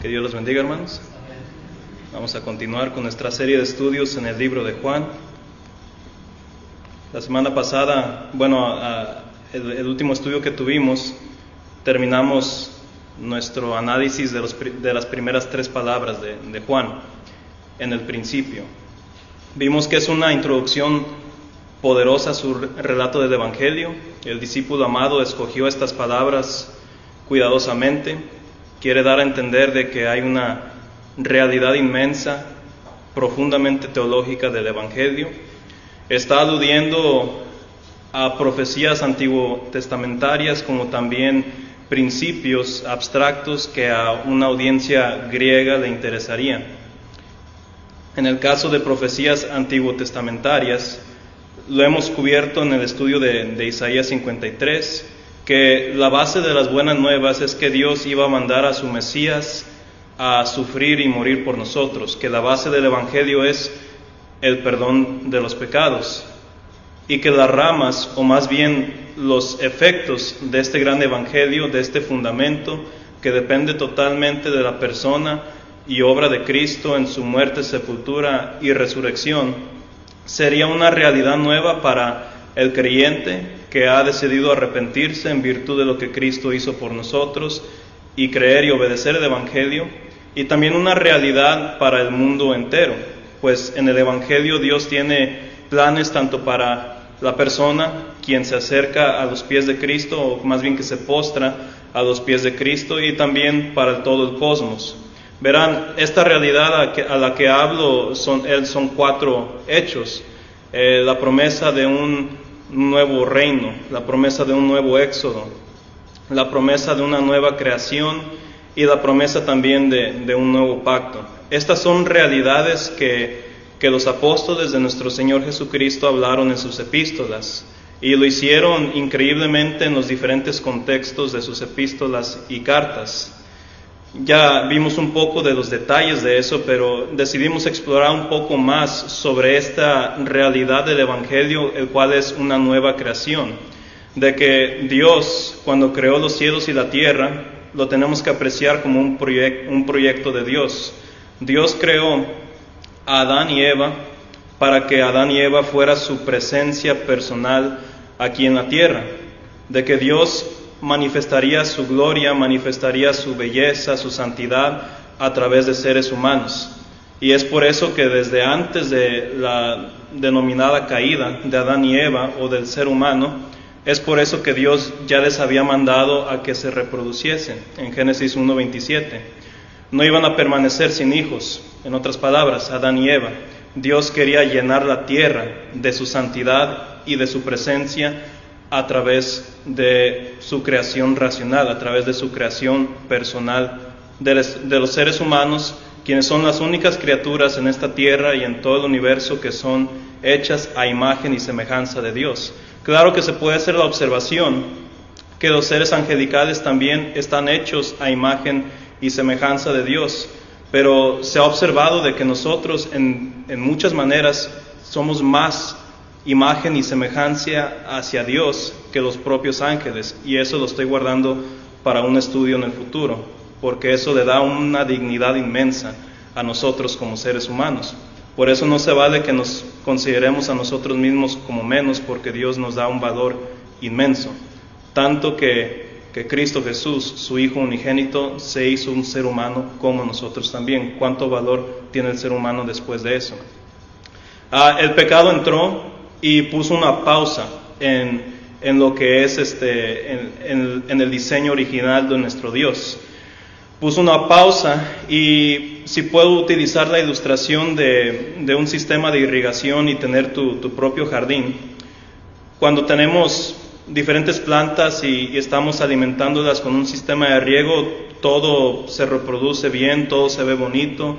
Que Dios los bendiga, hermanos. Vamos a continuar con nuestra serie de estudios en el libro de Juan. La semana pasada, el último estudio que tuvimos, terminamos nuestro análisis de las primeras 3 palabras de Juan, en el principio. Vimos que es una introducción poderosa a su relato del Evangelio. El discípulo amado escogió estas palabras cuidadosamente. Quiere dar a entender de que hay una realidad inmensa, profundamente teológica del Evangelio. Está aludiendo a profecías antiguotestamentarias como también principios abstractos que a una audiencia griega le interesarían. En el caso de profecías antiguotestamentarias, lo hemos cubierto en el estudio de Isaías 53, que la base de las buenas nuevas es que Dios iba a mandar a su Mesías a sufrir y morir por nosotros, que la base del Evangelio es el perdón de los pecados, y que las ramas, o más bien los efectos de este gran Evangelio, de este fundamento, que depende totalmente de la persona y obra de Cristo en su muerte, sepultura y resurrección, sería una realidad nueva para el creyente que ha decidido arrepentirse en virtud de lo que Cristo hizo por nosotros y creer y obedecer el Evangelio, y también una realidad para el mundo entero, pues en el Evangelio Dios tiene planes tanto para la persona quien se acerca a los pies de Cristo, o más bien que se postra a los pies de Cristo, y también para todo el cosmos. Verán, esta realidad a la que hablo son 4 hechos. La promesa de un nuevo reino, la promesa de un nuevo éxodo, la promesa de una nueva creación y la promesa también de un nuevo pacto. Estas son realidades que los apóstoles de nuestro Señor Jesucristo hablaron en sus epístolas, y lo hicieron increíblemente en los diferentes contextos de sus epístolas y cartas. Ya vimos un poco de los detalles de eso, pero decidimos explorar un poco más sobre esta realidad del Evangelio, el cual es una nueva creación, de que Dios, cuando creó los cielos y la tierra, lo tenemos que apreciar como un proyecto de Dios. Dios creó a Adán y Eva para que Adán y Eva fuera su presencia personal aquí en la tierra, de que Dios manifestaría su gloria, manifestaría su belleza, su santidad a través de seres humanos. Y es por eso que desde antes de la denominada caída de Adán y Eva, o del ser humano, es por eso que Dios ya les había mandado a que se reproduciesen. En Génesis 1:27 no iban a permanecer sin hijos. En otras palabras, Adán y Eva, Dios quería llenar la tierra de su santidad y de su presencia a través de su creación racional, a través de su creación personal de los seres humanos, quienes son las únicas criaturas en esta tierra y en todo el universo que son hechas a imagen y semejanza de Dios. Claro que se puede hacer la observación que los seres angelicales también están hechos a imagen y semejanza de Dios, pero se ha observado de que nosotros en muchas maneras somos más imagen y semejanza hacia Dios que los propios ángeles, y eso lo estoy guardando para un estudio en el futuro, porque eso le da una dignidad inmensa a nosotros como seres humanos. Por eso no se vale que nos consideremos a nosotros mismos como menos, porque Dios nos da un valor inmenso, tanto que Cristo Jesús, su Hijo unigénito, se hizo un ser humano como nosotros también. ¿Cuánto valor tiene el ser humano después de eso? El pecado entró y puso una pausa en lo que es en el diseño original de nuestro Dios. Puso una pausa, y si puedo utilizar la ilustración de un sistema de irrigación y tener tu propio jardín, cuando tenemos diferentes plantas y estamos alimentándolas con un sistema de riego, todo se reproduce bien, todo se ve bonito,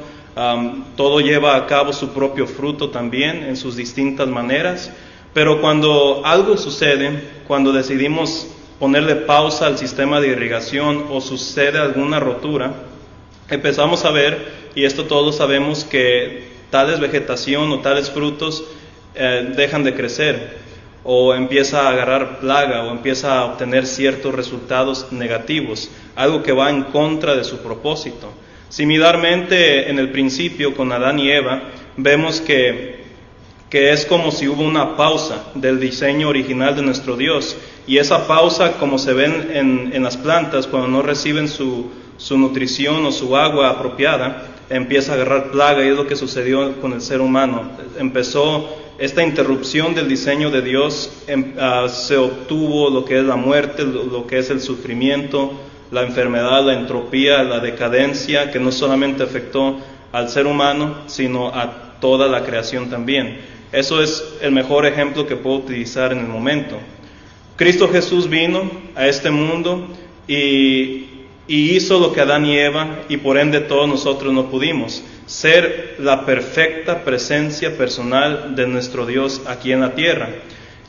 todo lleva a cabo su propio fruto también en sus distintas maneras. Pero cuando algo sucede, cuando decidimos ponerle pausa al sistema de irrigación o sucede alguna rotura, empezamos a ver, y esto todos sabemos, que tales vegetación o tales frutos dejan de crecer, o empieza a agarrar plaga, o empieza a obtener ciertos resultados negativos, algo que va en contra de su propósito. Similarmente, en el principio, con Adán y Eva, vemos que es como si hubo una pausa del diseño original de nuestro Dios. Y esa pausa, como se ven en las plantas, cuando no reciben su nutrición o su agua apropiada, empieza a agarrar plaga, y es lo que sucedió con el ser humano. Empezó esta interrupción del diseño de Dios, se obtuvo lo que es la muerte, lo que es el sufrimiento, la enfermedad, la entropía, la decadencia, que no solamente afectó al ser humano, sino a toda la creación también. Eso es el mejor ejemplo que puedo utilizar en el momento. Cristo Jesús vino a este mundo y hizo lo que Adán y Eva, y por ende todos nosotros no pudimos, ser la perfecta presencia personal de nuestro Dios aquí en la tierra.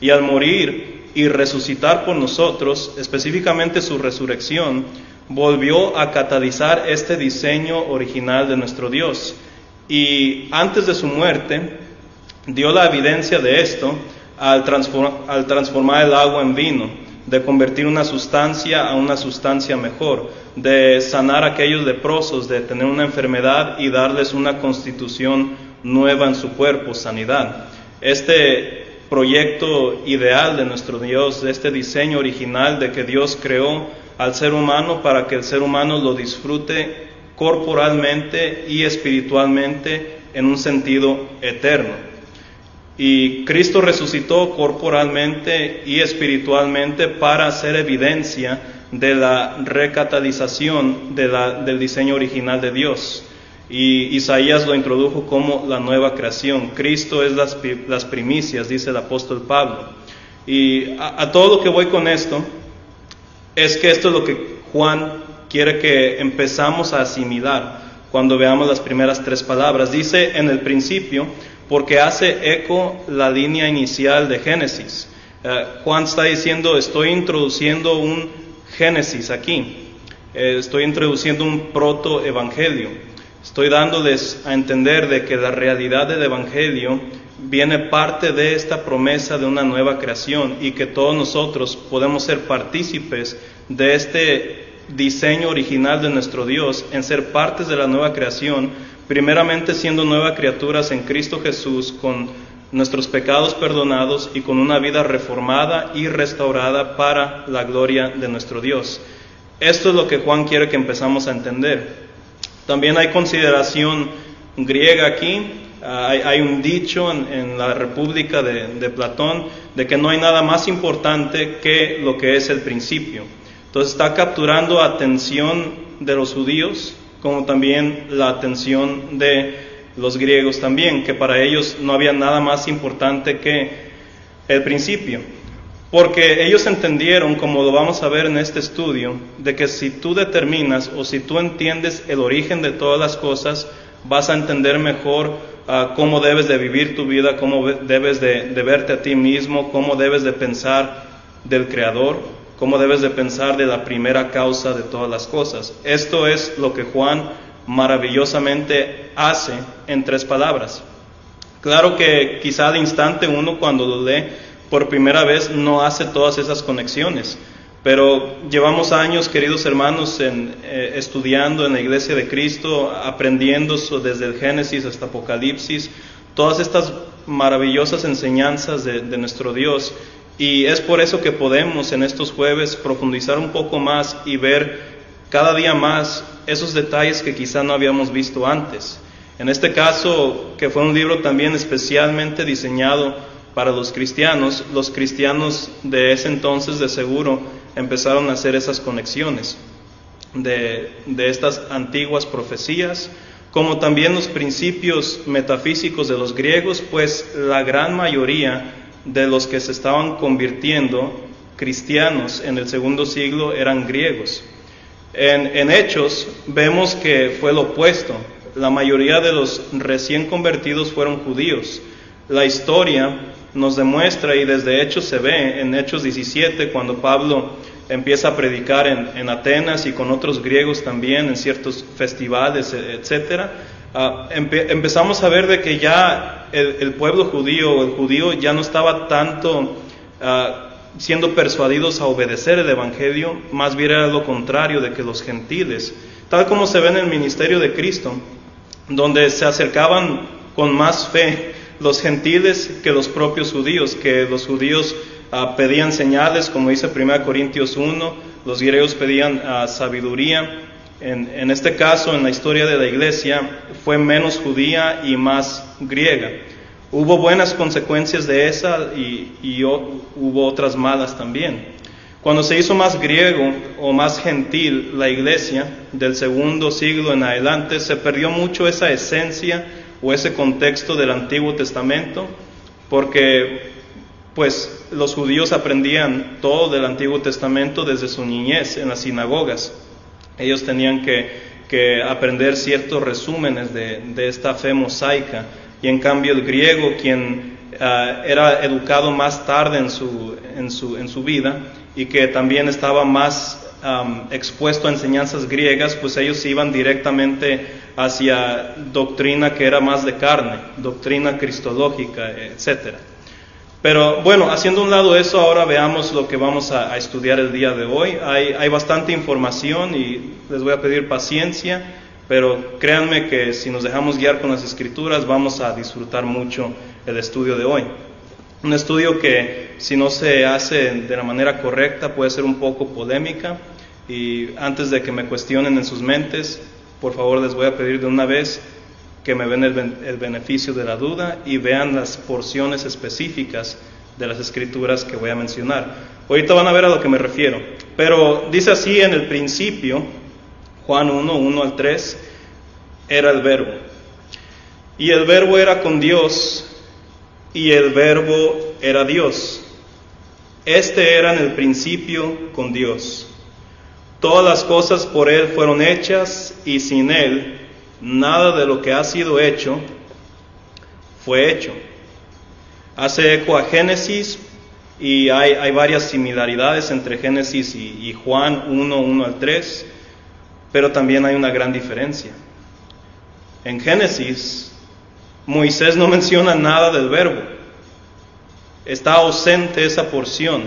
Y al morir y resucitar por nosotros, específicamente su resurrección, volvió a catalizar este diseño original de nuestro Dios. Y antes de su muerte, dio la evidencia de esto al transformar el agua en vino, de convertir una sustancia a una sustancia mejor, de sanar a aquellos leprosos, de tener una enfermedad y darles una constitución nueva en su cuerpo, sanidad. Este proyecto ideal de nuestro Dios, de este diseño original de que Dios creó al ser humano para que el ser humano lo disfrute corporalmente y espiritualmente en un sentido eterno. Y Cristo resucitó corporalmente y espiritualmente para hacer evidencia de la recatalización del diseño original de Dios. Y Isaías lo introdujo como la nueva creación. Cristo es las primicias, dice el apóstol Pablo. Y a todo lo que voy con esto, es que esto es lo que Juan quiere que empezamos a asimilar cuando veamos las primeras tres palabras. Dice en el principio, porque hace eco la línea inicial de Génesis. Juan está diciendo, estoy introduciendo un Génesis aquí, estoy introduciendo un protoevangelio, estoy dándoles a entender de que la realidad del evangelio viene parte de esta promesa de una nueva creación, y que todos nosotros podemos ser partícipes de este diseño original de nuestro Dios, en ser partes de la nueva creación, primeramente siendo nuevas criaturas en Cristo Jesús, con nuestros pecados perdonados y con una vida reformada y restaurada para la gloria de nuestro Dios. Esto es lo que Juan quiere que empezamos a entender. También hay consideración griega aquí. Hay un dicho en la República de Platón de que no hay nada más importante que lo que es el principio. Entonces está capturando atención de los judíos, como también la atención de los griegos también, que para ellos no había nada más importante que el principio. Porque ellos entendieron, como lo vamos a ver en este estudio, de que si tú determinas o si tú entiendes el origen de todas las cosas, vas a entender mejor cómo debes de vivir tu vida, cómo debes de verte a ti mismo, cómo debes de pensar del Creador, cómo debes de pensar de la primera causa de todas las cosas. Esto es lo que Juan maravillosamente hace en tres palabras. Claro que quizá al instante uno, cuando lo lee por primera vez, no hace todas esas conexiones, pero llevamos años, queridos hermanos, estudiando en la Iglesia de Cristo, aprendiendo desde el Génesis hasta Apocalipsis, todas estas maravillosas enseñanzas de nuestro Dios. Y es por eso que podemos en estos jueves profundizar un poco más y ver cada día más esos detalles que quizá no habíamos visto antes. En este caso, que fue un libro también especialmente diseñado para los cristianos de ese entonces de seguro empezaron a hacer esas conexiones de estas antiguas profecías, como también los principios metafísicos de los griegos, pues la gran mayoría de los que se estaban convirtiendo cristianos en el segundo siglo eran griegos. En Hechos vemos que fue lo opuesto. La mayoría de los recién convertidos fueron judíos. La historia nos demuestra, y desde Hechos se ve, en Hechos 17, cuando Pablo empieza a predicar en Atenas y con otros griegos también, en ciertos festivales, etcétera. Empezamos a ver de que ya el pueblo judío, el judío ya no estaba tanto siendo persuadidos a obedecer el evangelio, más bien era lo contrario, de que los gentiles tal como se ve en el ministerio de Cristo, donde se acercaban con más fe los gentiles que los propios judíos, que los judíos pedían señales, como dice 1 Corintios 1, los griegos pedían sabiduría. En este caso, en la historia de la iglesia, fue menos judía y más griega. Hubo buenas consecuencias de esa y hubo otras malas también. Cuando se hizo más griego o más gentil la iglesia, del segundo siglo en adelante, se perdió mucho esa esencia o ese contexto del Antiguo Testamento, porque pues los judíos aprendían todo del Antiguo Testamento desde su niñez en las sinagogas. Ellos tenían que aprender ciertos resúmenes de esta fe mosaica, y en cambio el griego, quien era educado más tarde en su vida y que también estaba más expuesto a enseñanzas griegas, pues ellos iban directamente hacia doctrina que era más de carne, doctrina cristológica, etcétera. Pero bueno, haciendo a un lado eso, ahora veamos lo que vamos a estudiar el día de hoy. Hay bastante información y les voy a pedir paciencia, pero créanme que si nos dejamos guiar con las Escrituras vamos a disfrutar mucho el estudio de hoy. Un estudio que, si no se hace de la manera correcta, puede ser un poco polémica, y antes de que me cuestionen en sus mentes, por favor les voy a pedir de una vez que me den el beneficio de la duda y vean las porciones específicas de las Escrituras que voy a mencionar. Ahorita van a ver a lo que me refiero, pero dice así: en el principio, Juan 1, 1-3, era el Verbo, y el Verbo era con Dios, y el Verbo era Dios. Este era en el principio con Dios. Todas las cosas por Él fueron hechas, y sin Él nada de lo que ha sido hecho fue hecho. Hace eco a Génesis, y hay varias similaridades entre Génesis y Juan 1, 1-3, pero también hay una gran diferencia. En Génesis, Moisés no menciona nada del Verbo. Está ausente esa porción.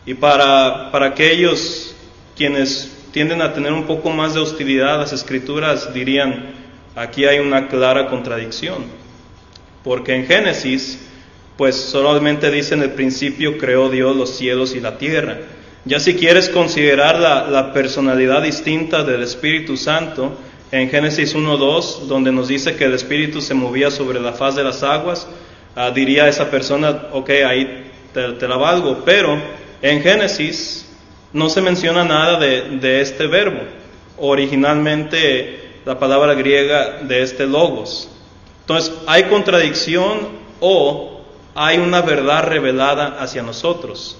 Y para aquellos quienes tienden a tener un poco más de hostilidad a las Escrituras, dirían: aquí hay una clara contradicción. Porque en Génesis, pues solamente dice: en el principio creó Dios los cielos y la tierra. Ya si quieres considerar la personalidad distinta del Espíritu Santo, en Génesis 1:2, donde nos dice que el Espíritu se movía sobre la faz de las aguas, diría esa persona: ok, ahí te la valgo. Pero en Génesis no se menciona nada de este verbo. Originalmente la palabra griega de este logos. Entonces, ¿hay contradicción o hay una verdad revelada hacia nosotros?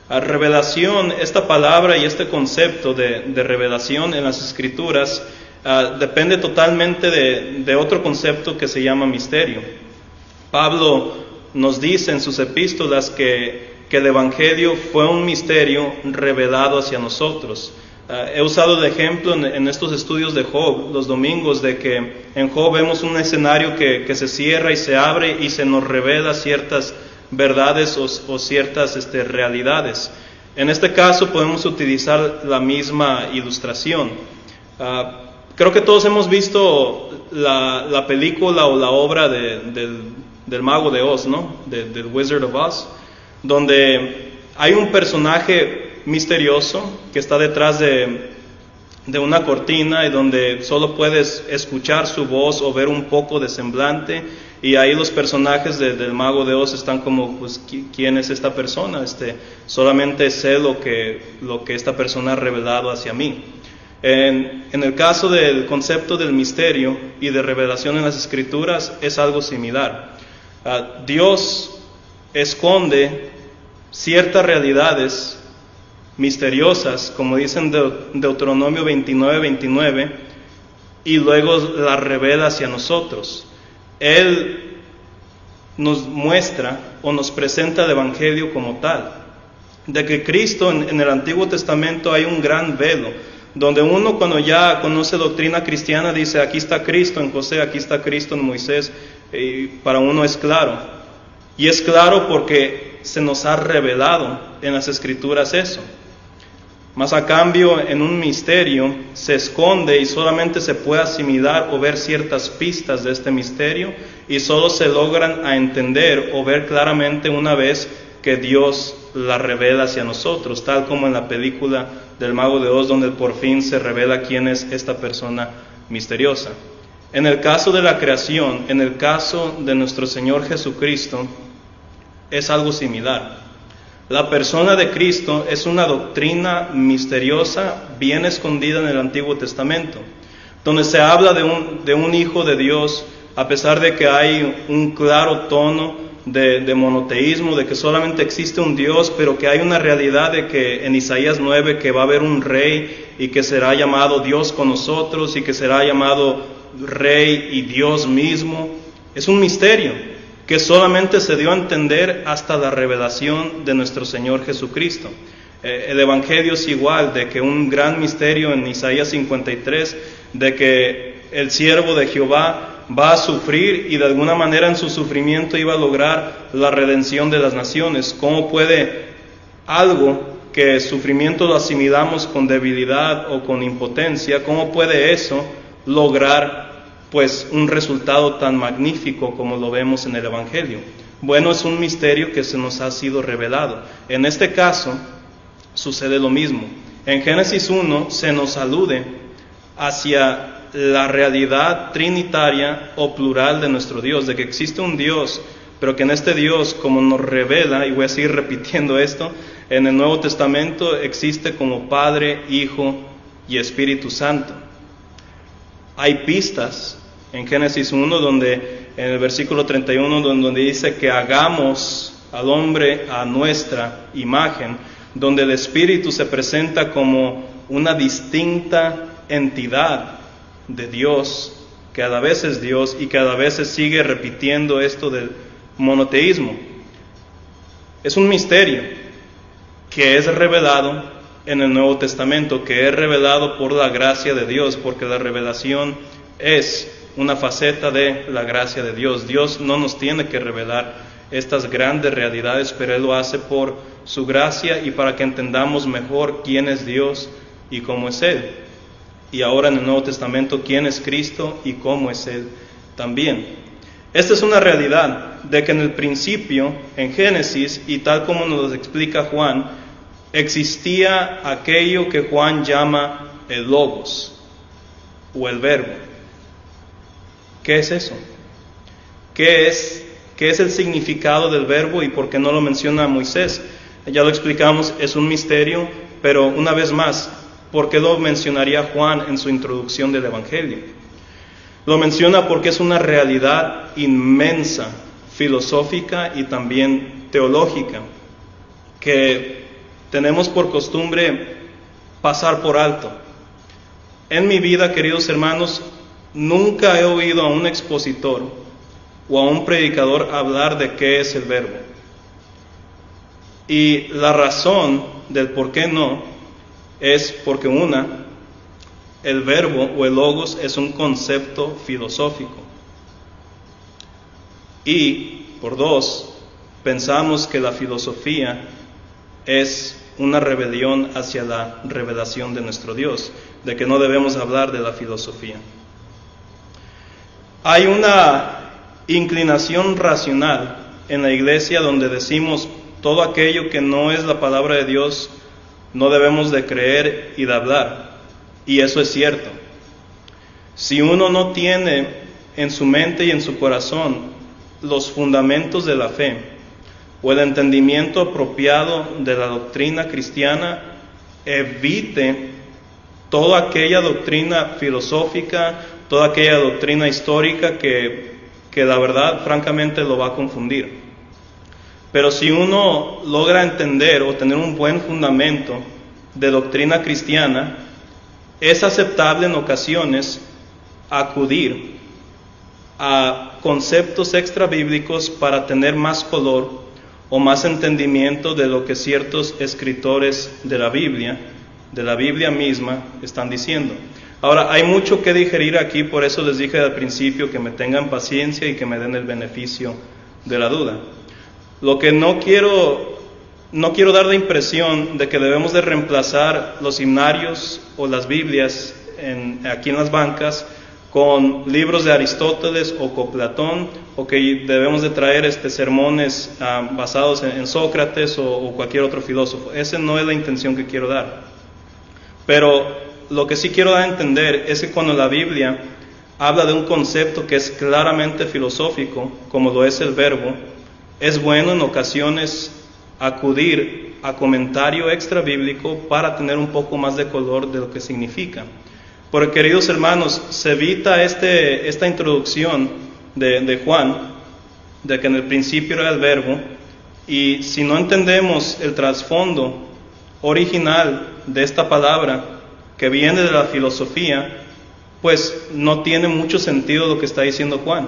Revelación, esta palabra y este concepto de revelación en las Escrituras depende totalmente de otro concepto que se llama misterio. Pablo nos dice en sus epístolas que el Evangelio fue un misterio revelado hacia nosotros. He usado de ejemplo en estos estudios de Job los domingos, de que en Job vemos un escenario que se cierra y se abre y se nos revela ciertas verdades o ciertas realidades. En este caso podemos utilizar la misma ilustración. Creo que todos hemos visto la película o la obra del Mago de Oz, ¿no? Del Wizard of Oz, donde hay un personaje misterioso que está detrás de una cortina y donde solo puedes escuchar su voz o ver un poco de semblante, y ahí los personajes del Mago de Oz están como, pues, ¿quién es esta persona? Solamente sé lo que esta persona ha revelado hacia mí. En el caso del concepto del misterio y de revelación en las Escrituras es algo similar. Dios esconde ciertas realidades misteriosas, como dicen Deuteronomio 29:29, y luego las revela hacia nosotros. Él nos muestra o nos presenta el Evangelio como tal, de que Cristo en el Antiguo Testamento hay un gran velo, donde uno, cuando ya conoce doctrina cristiana, dice: aquí está Cristo en José, aquí está Cristo en Moisés, y para uno es claro. Y es claro porque se nos ha revelado en las Escrituras eso. Mas a cambio, en un misterio se esconde y solamente se puede asimilar o ver ciertas pistas de este misterio, y solo se logran a entender o ver claramente una vez que Dios la revela hacia nosotros, tal como en la película del Mago de Oz, donde por fin se revela quién es esta persona misteriosa. En el caso de la creación, en el caso de nuestro Señor Jesucristo, es algo similar. La persona de Cristo es una doctrina misteriosa, bien escondida en el Antiguo Testamento, donde se habla de un Hijo de Dios, a pesar de que hay un claro tono de monoteísmo, de que solamente existe un Dios, pero que hay una realidad de que en Isaías 9 que va a haber un rey y que será llamado Dios con nosotros y que será llamado Rey y Dios mismo. Es un misterio que solamente se dio a entender hasta la revelación de nuestro Señor Jesucristo. El Evangelio es igual, de que un gran misterio en Isaías 53, de que el siervo de Jehová va a sufrir y de alguna manera en su sufrimiento iba a lograr la redención de las naciones. ¿Cómo puede algo que sufrimiento lo asimilamos con debilidad o con impotencia, cómo puede eso lograr pues un resultado tan magnífico como lo vemos en el Evangelio? Bueno, es un misterio que se nos ha sido revelado. En este caso sucede lo mismo. En Génesis 1 se nos alude hacia la realidad trinitaria o plural de nuestro Dios, de que existe un Dios, pero que en este Dios, como nos revela, y voy a seguir repitiendo esto, en el Nuevo Testamento existe como Padre, Hijo y Espíritu Santo. Hay pistas en Génesis 1, donde en el versículo 31, donde dice que hagamos al hombre a nuestra imagen, donde el Espíritu se presenta como una distinta entidad de Dios, que a la vez es Dios y que a la vez se sigue repitiendo esto del monoteísmo. Es un misterio que es revelado en el Nuevo Testamento, que es revelado por la gracia de Dios, porque la revelación es una faceta de la gracia de Dios. Dios no nos tiene que revelar estas grandes realidades, pero Él lo hace por su gracia y para que entendamos mejor quién es Dios y cómo es Él. Y ahora en el Nuevo Testamento, quién es Cristo y cómo es Él también. Esta es una realidad de que en el principio, en Génesis, y tal como nos lo explica Juan, existía aquello que Juan llama el Logos o el Verbo. ¿Qué es eso? ¿Qué es el significado del Verbo y por qué no lo menciona Moisés? Ya lo explicamos, es un misterio, pero una vez más, ¿por qué lo mencionaría Juan en su introducción del Evangelio? Lo menciona porque es una realidad inmensa, filosófica y también teológica, que tenemos por costumbre pasar por alto. En mi vida, queridos hermanos, nunca he oído a un expositor o a un predicador hablar de qué es el Verbo. Y la razón del por qué no es porque el verbo o el logos es un concepto filosófico. Y por dos, pensamos que la filosofía es una rebelión hacia la revelación de nuestro Dios, de que no debemos hablar de la filosofía. Hay una inclinación racional en la iglesia donde decimos todo aquello que no es la palabra de Dios no debemos de creer y de hablar, y eso es cierto. Si uno no tiene en su mente y en su corazón los fundamentos de la fe o el entendimiento apropiado de la doctrina cristiana, evite toda aquella doctrina filosófica, toda aquella doctrina histórica que la verdad francamente lo va a confundir. Pero si uno logra entender o tener un buen fundamento de doctrina cristiana, es aceptable en ocasiones acudir a conceptos extrabíblicos para tener más color o más entendimiento de lo que ciertos escritores de la Biblia misma, están diciendo. Ahora, hay mucho que digerir aquí, por eso les dije al principio que me tengan paciencia y que me den el beneficio de la duda. Lo que no quiero no quiero dar la impresión de que debemos de reemplazar los himnarios o las Biblias aquí en las bancas con libros de Aristóteles o con Platón, o que debemos de traer sermones basados en Sócrates o cualquier otro filósofo. Esa no es la intención que quiero dar. Pero lo que sí quiero dar a entender es que cuando la Biblia habla de un concepto que es claramente filosófico, como lo es el verbo, es bueno en ocasiones acudir a comentario extra bíblico para tener un poco más de color de lo que significa. Porque, queridos hermanos, se evita esta introducción de Juan, de que en el principio era el verbo, y si no entendemos el trasfondo original de esta palabra que viene de la filosofía, pues no tiene mucho sentido lo que está diciendo Juan.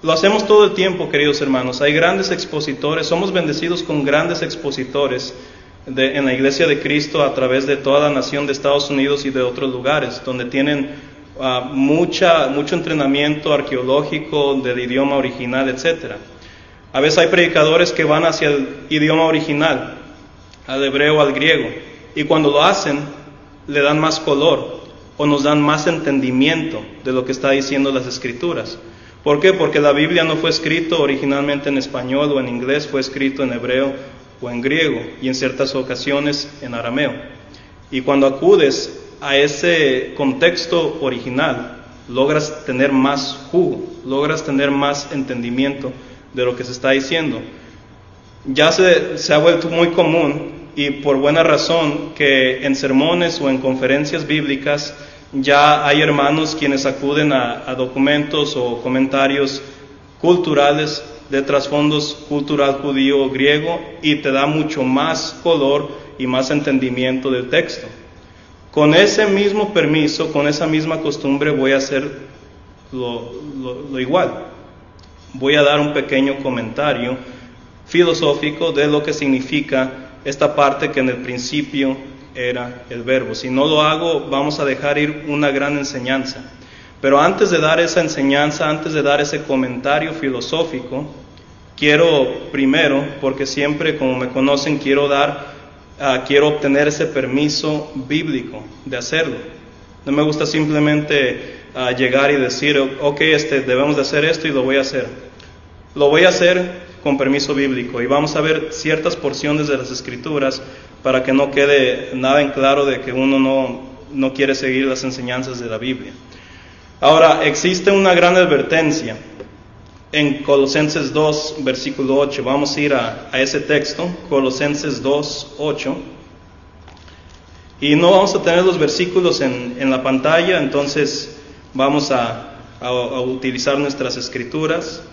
Lo hacemos todo el tiempo, queridos hermanos. Hay grandes expositores, somos bendecidos con grandes expositores en la Iglesia de Cristo a través de toda la nación de Estados Unidos y de otros lugares, donde tienen mucho entrenamiento arqueológico del idioma original, etc. A veces hay predicadores que van hacia el idioma original, al hebreo, al griego, y cuando lo hacen, le dan más color o nos dan más entendimiento de lo que está diciendo las Escrituras. ¿Por qué? Porque la Biblia no fue escrito originalmente en español o en inglés, fue escrito en hebreo o en griego y en ciertas ocasiones en arameo. Y cuando acudes a ese contexto original, logras tener más jugo, logras tener más entendimiento de lo que se está diciendo. Ya se ha vuelto muy común, y por buena razón, que en sermones o en conferencias bíblicas ya hay hermanos quienes acuden a documentos o comentarios culturales de trasfondos cultural judío o griego, y te da mucho más color y más entendimiento del texto. Con ese mismo permiso, con esa misma costumbre, voy a hacer lo igual. Voy a dar un pequeño comentario filosófico de lo que significa esta parte que en el principio era el verbo. Si no lo hago, vamos a dejar ir una gran enseñanza. Pero antes de dar esa enseñanza, antes de dar ese comentario filosófico, quiero primero, porque siempre, como me conocen, quiero obtener ese permiso bíblico de hacerlo. No me gusta simplemente llegar y decir, ok, debemos de hacer esto y lo voy a hacer. Lo voy a hacer con permiso bíblico, y vamos a ver ciertas porciones de las Escrituras para que no quede nada en claro de que uno no quiere seguir las enseñanzas de la Biblia. Ahora, existe una gran advertencia en Colosenses 2, versículo 8. Vamos a ir a ese texto, Colosenses 2, 8. Y no vamos a tener los versículos en la pantalla, entonces vamos a utilizar nuestras escrituras.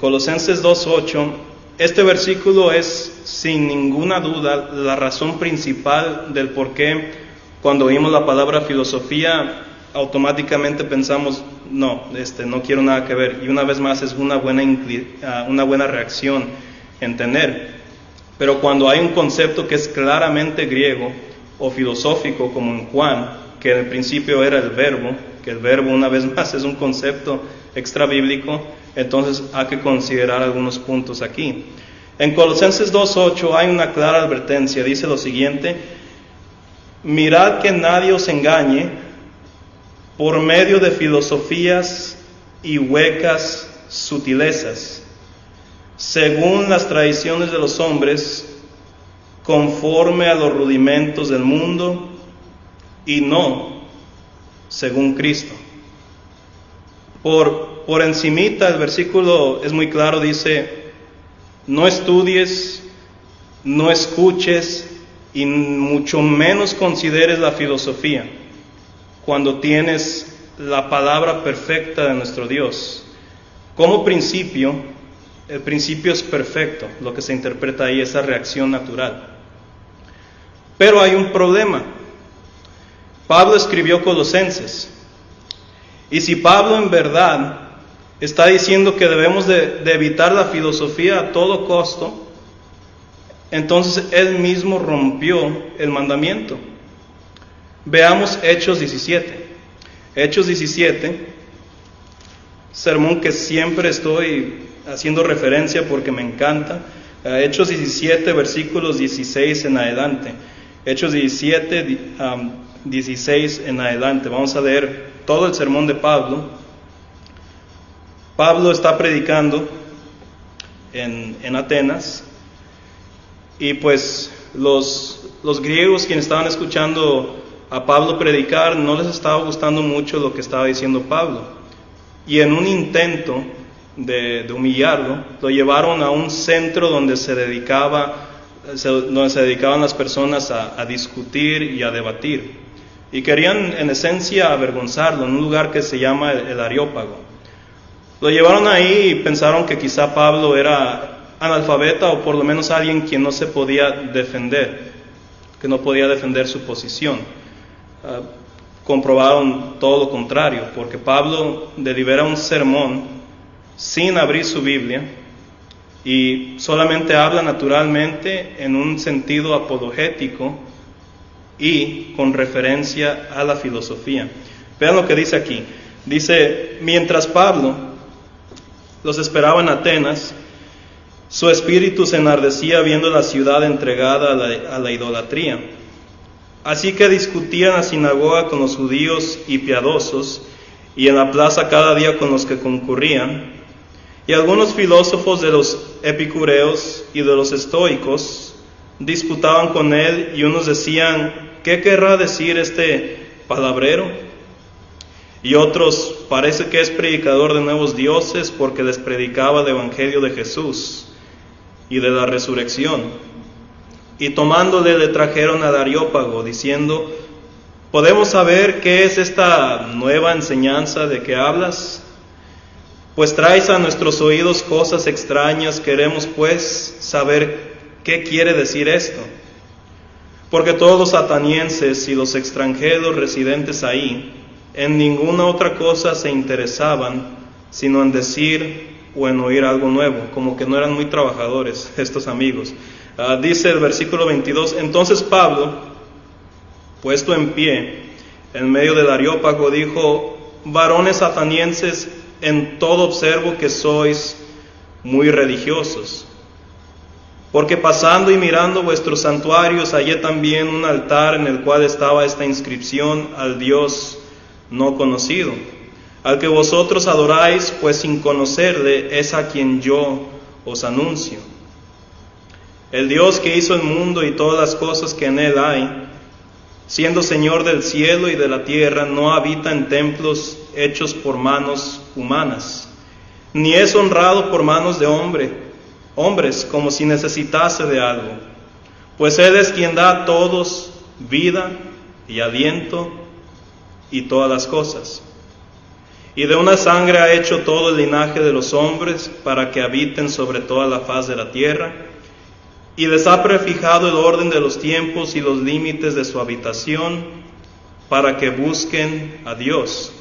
Colosenses 2, 8. Este versículo es, sin ninguna duda, la razón principal del por qué cuando oímos la palabra filosofía automáticamente pensamos, no quiero nada que ver. Y una vez más es una buena reacción en tener. Pero cuando hay un concepto que es claramente griego o filosófico, como en Juan, que en el principio era el verbo, que el verbo una vez más es un concepto extra bíblico, entonces hay que considerar algunos puntos aquí. En Colosenses 2:8 hay una clara advertencia, dice lo siguiente: mirad que nadie os engañe por medio de filosofías y huecas sutilezas, según las tradiciones de los hombres, conforme a los rudimentos del mundo, y no según Cristo. Por encimita el versículo es muy claro, dice: no estudies, no escuches y mucho menos consideres la filosofía cuando tienes la palabra perfecta de nuestro Dios. Como principio, el principio es perfecto, lo que se interpreta ahí, esa reacción natural. Pero hay un problema. Pablo escribió Colosenses, y si Pablo en verdad está diciendo que debemos de evitar la filosofía a todo costo, entonces él mismo rompió el mandamiento. Veamos Hechos 17. Hechos 17, sermón que siempre estoy haciendo referencia porque me encanta, Hechos 17, versículos 16 en adelante. Hechos 17, 16 en adelante. Vamos a leer todo el sermón de Pablo. Pablo está predicando en Atenas, y pues los griegos, quienes estaban escuchando a Pablo predicar, no les estaba gustando mucho lo que estaba diciendo Pablo, y en un intento de humillarlo, lo llevaron a un centro donde se dedicaban las personas a discutir y a debatir, y querían en esencia avergonzarlo en un lugar que se llama el Areópago. Lo llevaron ahí y pensaron que quizá Pablo era analfabeta, o por lo menos alguien quien no se podía defender, que no podía defender su posición. Comprobaron todo lo contrario, porque Pablo delibera un sermón sin abrir su Biblia y solamente habla naturalmente en un sentido apologético y con referencia a la filosofía. Vean lo que dice aquí. Dice: mientras Pablo los esperaba en Atenas, su espíritu se enardecía viendo la ciudad entregada a la idolatría. Así que discutía en la sinagoga con los judíos y piadosos, y en la plaza cada día con los que concurrían. Y algunos filósofos de los epicureos y de los estoicos disputaban con él, y unos decían: ¿qué querrá decir este palabrero? Y otros: parece que es predicador de nuevos dioses, porque les predicaba el evangelio de Jesús y de la resurrección. Y tomándole le trajeron al Areópago, diciendo: ¿podemos saber qué es esta nueva enseñanza de que hablas? Pues traes a nuestros oídos cosas extrañas, queremos pues saber qué quiere decir esto. Porque todos los atenienses y los extranjeros residentes ahí en ninguna otra cosa se interesaban, sino en decir o en oír algo nuevo. Como que no eran muy trabajadores estos amigos. Dice el versículo 22: entonces Pablo, puesto en pie en medio del Areópago, dijo: varones atenienses, en todo observo que sois muy religiosos. Porque pasando y mirando vuestros santuarios, hallé también un altar en el cual estaba esta inscripción: al Dios no conocido, al que vosotros adoráis, pues sin conocerle es a quien yo os anuncio. El Dios que hizo el mundo y todas las cosas que en él hay, siendo Señor del cielo y de la tierra, no habita en templos hechos por manos humanas, ni es honrado por manos de hombres, como si necesitase de algo, pues Él es quien da a todos vida y aliento y todas las cosas. Y de una sangre ha hecho todo el linaje de los hombres para que habiten sobre toda la faz de la tierra, y les ha prefijado el orden de los tiempos y los límites de su habitación, para que busquen a Dios,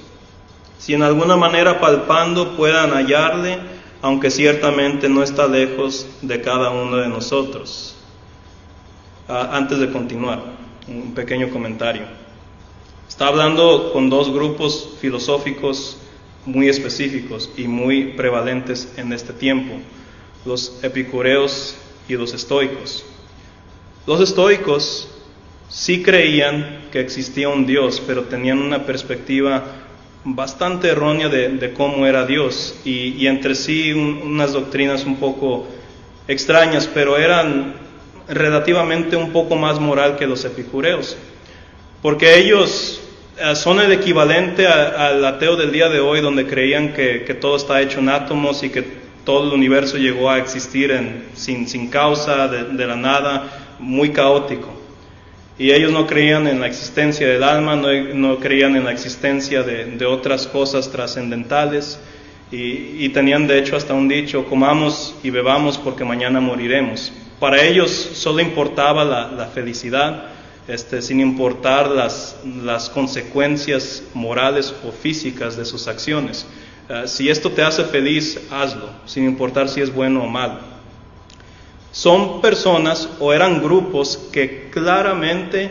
si en alguna manera palpando puedan hallarle, aunque ciertamente no está lejos de cada uno de nosotros. Antes de continuar, un pequeño comentario. Está hablando con dos grupos filosóficos muy específicos y muy prevalentes en este tiempo: los epicureos y los estoicos. Los estoicos sí creían que existía un Dios, pero tenían una perspectiva bastante errónea de cómo era Dios, y entre sí unas doctrinas un poco extrañas, pero eran relativamente un poco más moral que los epicureos, porque ellos son el equivalente al ateo del día de hoy, donde creían que todo está hecho en átomos y que todo el universo llegó a existir sin causa, de la nada, muy caótico. Y ellos no creían en la existencia del alma, no creían en la existencia de otras cosas trascendentales, y tenían de hecho hasta un dicho: comamos y bebamos porque mañana moriremos. Para ellos solo importaba la felicidad, sin importar las consecuencias morales o físicas de sus acciones. Si esto te hace feliz, hazlo, sin importar si es bueno o malo. Son personas, o eran grupos, que claramente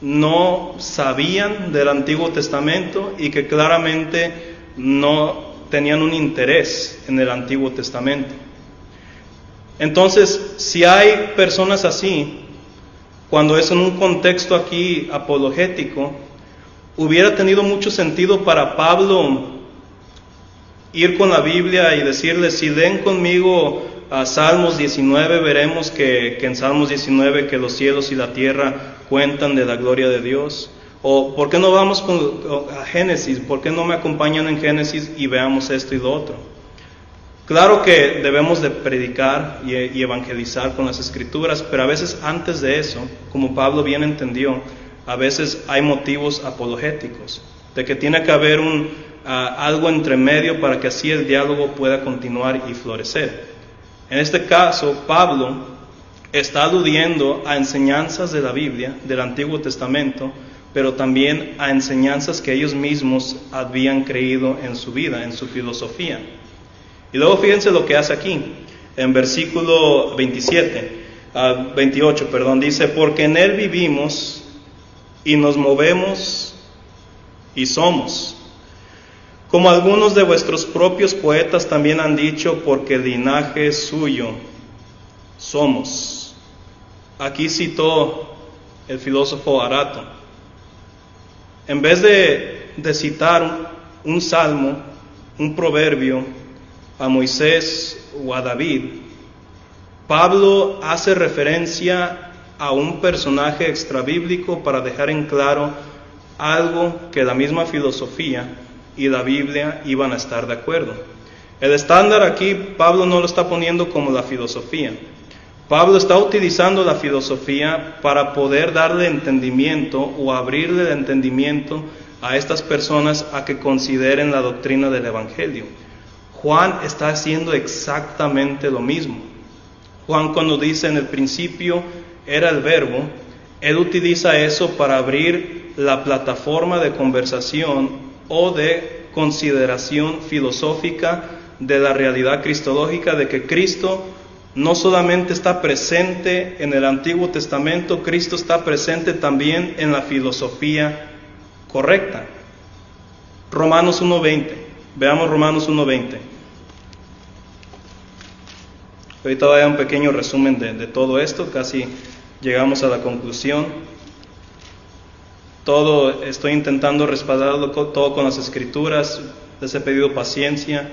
no sabían del Antiguo Testamento y que claramente no tenían un interés en el Antiguo Testamento. Entonces, si hay personas así, cuando es en un contexto aquí apologético, hubiera tenido mucho sentido para Pablo ir con la Biblia y decirles: si leen conmigo a Salmos 19, veremos que en Salmos 19 que los cielos y la tierra cuentan de la gloria de Dios. O ¿por qué no vamos a Génesis? ¿Por qué no me acompañan en Génesis y veamos esto y lo otro? Claro que debemos de predicar y evangelizar con las Escrituras, pero a veces antes de eso, como Pablo bien entendió, a veces hay motivos apologéticos, de que tiene que haber algo entre medio para que así el diálogo pueda continuar y florecer. En este caso, Pablo está aludiendo a enseñanzas de la Biblia, del Antiguo Testamento, pero también a enseñanzas que ellos mismos habían creído en su vida, en su filosofía. Y luego fíjense lo que hace aquí, en versículo 28, dice: porque en Él vivimos y nos movemos y somos. Como algunos de vuestros propios poetas también han dicho, porque linaje suyo somos. Aquí citó el filósofo Arato. En vez de citar un salmo, un proverbio, a Moisés o a David, Pablo hace referencia a un personaje extrabíblico para dejar en claro algo que la misma filosofía y la Biblia iban a estar de acuerdo. El estándar aquí Pablo no lo está poniendo como la filosofía. Pablo está utilizando la filosofía para poder darle entendimiento o abrirle el entendimiento a estas personas a que consideren la doctrina del Evangelio. Juan está haciendo exactamente lo mismo. Juan, cuando dice en el principio era el verbo, él utiliza eso para abrir la plataforma de conversación o de consideración filosófica de la realidad cristológica, de que Cristo no solamente está presente en el Antiguo Testamento, Cristo está presente también en la filosofía correcta. Romanos 1:20. Veamos Romanos 1:20. Ahorita voy a dar un pequeño resumen de todo esto, casi llegamos a la conclusión. Todo estoy intentando respaldarlo todo con las Escrituras, les he pedido paciencia.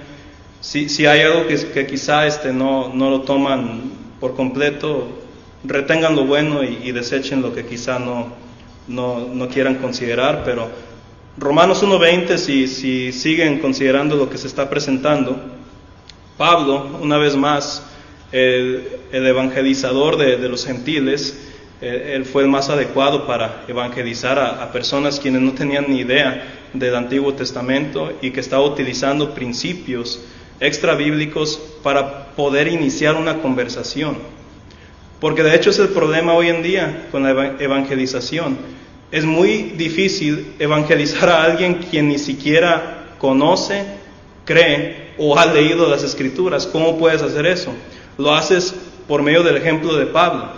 Si hay algo que quizá no lo toman por completo, retengan lo bueno y desechen lo que quizá no quieran considerar, pero Romanos 1:20, si siguen considerando lo que se está presentando, Pablo, una vez más, el evangelizador de los gentiles, él fue el más adecuado para evangelizar a personas quienes no tenían ni idea del Antiguo Testamento y que estaba utilizando principios extra bíblicos para poder iniciar una conversación. Porque de hecho es el problema hoy en día con la evangelización. Es muy difícil evangelizar a alguien quien ni siquiera conoce, cree o ha leído las Escrituras. ¿Cómo puedes hacer eso? Lo haces por medio del ejemplo de Pablo.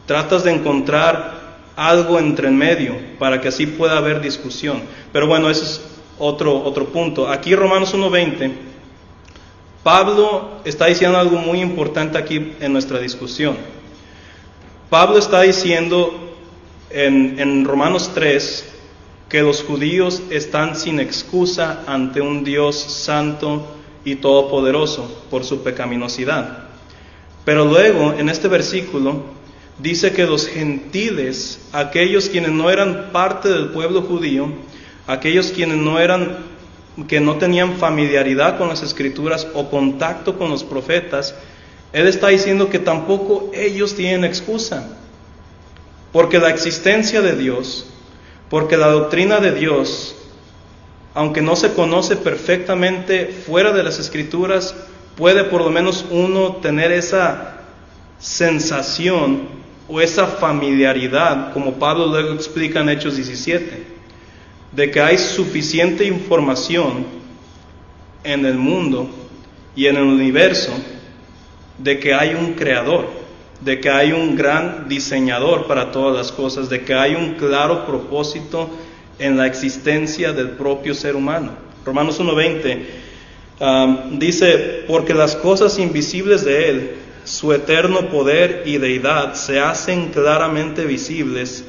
Tratas de encontrar algo entre en medio para que así pueda haber discusión. Pero bueno, ese es otro punto. Aquí Romanos 1:20, Pablo está diciendo algo muy importante aquí en nuestra discusión. Pablo está diciendo en Romanos 3 que los judíos están sin excusa ante un Dios santo y todopoderoso por su pecaminosidad. Pero luego, en este versículo, dice que los gentiles, aquellos quienes no eran parte del pueblo judío, aquellos quienes que no tenían familiaridad con las Escrituras o contacto con los profetas, él está diciendo que tampoco ellos tienen excusa, porque la existencia de Dios, porque la doctrina de Dios, aunque no se conoce perfectamente fuera de las Escrituras, puede por lo menos uno tener esa sensación o esa familiaridad, como Pablo luego explica en Hechos 17, de que hay suficiente información en el mundo y en el universo de que hay un creador, de que hay un gran diseñador para todas las cosas, de que hay un claro propósito en la existencia del propio ser humano. Romanos 1:20 dice: porque las cosas invisibles de Él, su eterno poder y deidad se hacen claramente visibles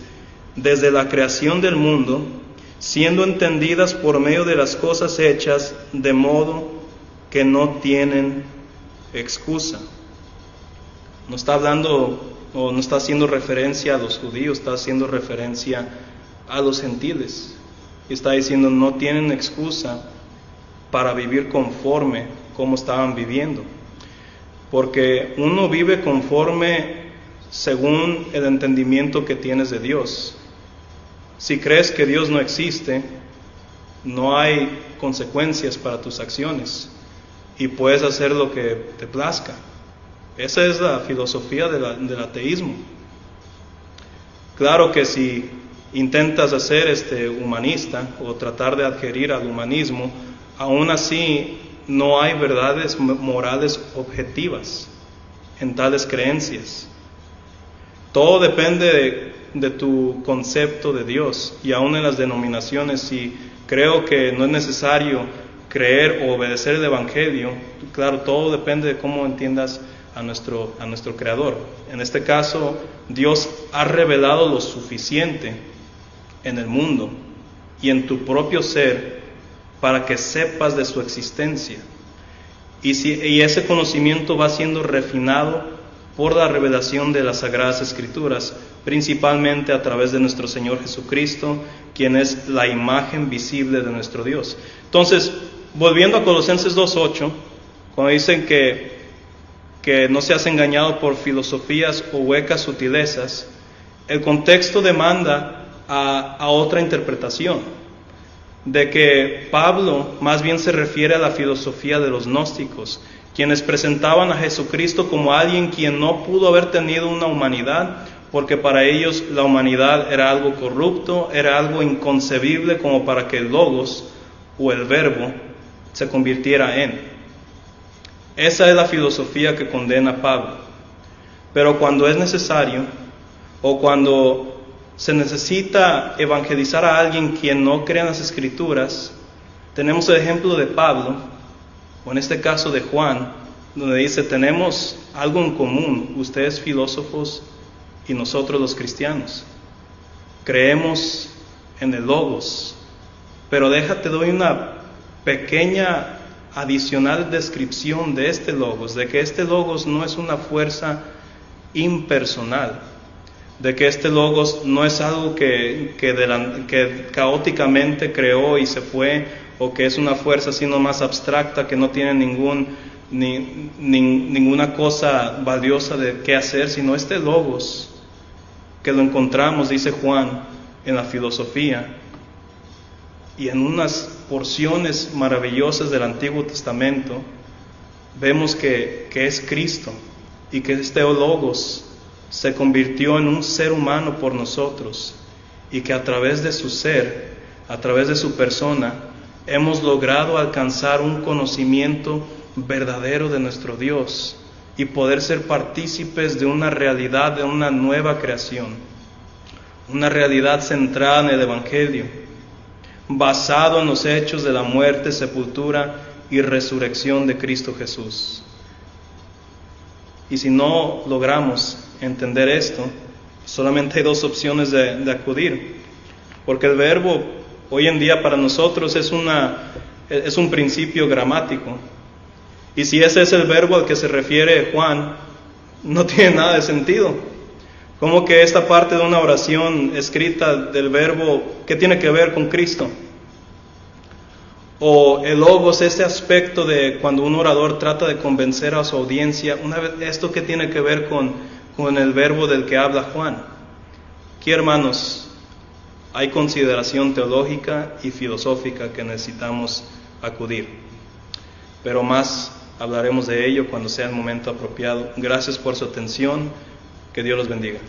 desde la creación del mundo, siendo entendidas por medio de las cosas hechas, de modo que no tienen excusa. No está hablando o no está haciendo referencia a los judíos, está haciendo referencia a los gentiles. Y está diciendo, no tienen excusa para vivir conforme como estaban viviendo. Porque uno vive conforme según el entendimiento que tienes de Dios. Si crees que Dios no existe, no hay consecuencias para tus acciones y puedes hacer lo que te plazca. Esa es la filosofía del ateísmo. Claro que si intentas hacer humanista o tratar de adherir al humanismo, aún así no hay verdades morales objetivas en tales creencias. Todo depende de tu concepto de Dios, y aún en las denominaciones, si creo que no es necesario creer o obedecer el Evangelio, claro, todo depende de cómo entiendas a nuestro Creador. En este caso, Dios ha revelado lo suficiente en el mundo y en tu propio ser para que sepas de su existencia. Y ese conocimiento va siendo refinado por la revelación de las Sagradas Escrituras, principalmente a través de nuestro Señor Jesucristo, quien es la imagen visible de nuestro Dios. Entonces, volviendo a Colosenses 2:8, cuando dicen que no seas engañado por filosofías o huecas sutilezas, el contexto demanda a otra interpretación, de que Pablo más bien se refiere a la filosofía de los gnósticos, quienes presentaban a Jesucristo como alguien quien no pudo haber tenido una humanidad, porque para ellos la humanidad era algo corrupto, era algo inconcebible como para que el Logos o el Verbo se convirtiera en. Esa es la filosofía que condena Pablo. Pero cuando es necesario, o cuando se necesita evangelizar a alguien quien no cree en las Escrituras, tenemos el ejemplo de Pablo, o en este caso de Juan, donde dice, tenemos algo en común, ustedes filósofos y nosotros los cristianos. Creemos en el Logos, pero déjate doy una pequeña adicional descripción de este Logos, de que este Logos no es una fuerza impersonal, de que este Logos no es algo que caóticamente creó y se fue, o que es una fuerza sino más abstracta que no tiene ninguna cosa valiosa de qué hacer, sino este Logos que lo encontramos, dice Juan, en la filosofía y en unas porciones maravillosas del Antiguo Testamento. Vemos que es Cristo, y que este Logos se convirtió en un ser humano por nosotros, y que a través de su ser, a través de su persona, hemos logrado alcanzar un conocimiento verdadero de nuestro Dios y poder ser partícipes de una realidad, de una nueva creación, una realidad centrada en el Evangelio, basado en los hechos de la muerte, sepultura y resurrección de Cristo Jesús. Y si no logramos entender esto, solamente hay dos opciones de acudir, porque el verbo hoy en día para nosotros es un principio gramático, y si ese es el verbo al que se refiere Juan, no tiene nada de sentido. ¿Cómo que esta parte de una oración escrita del verbo, qué tiene que ver con Cristo? O el Logos, este aspecto de cuando un orador trata de convencer a su audiencia, ¿esto qué tiene que ver con el verbo del que habla Juan? Aquí, hermanos, hay consideración teológica y filosófica que necesitamos acudir, pero más hablaremos de ello cuando sea el momento apropiado. Gracias por su atención, que Dios los bendiga.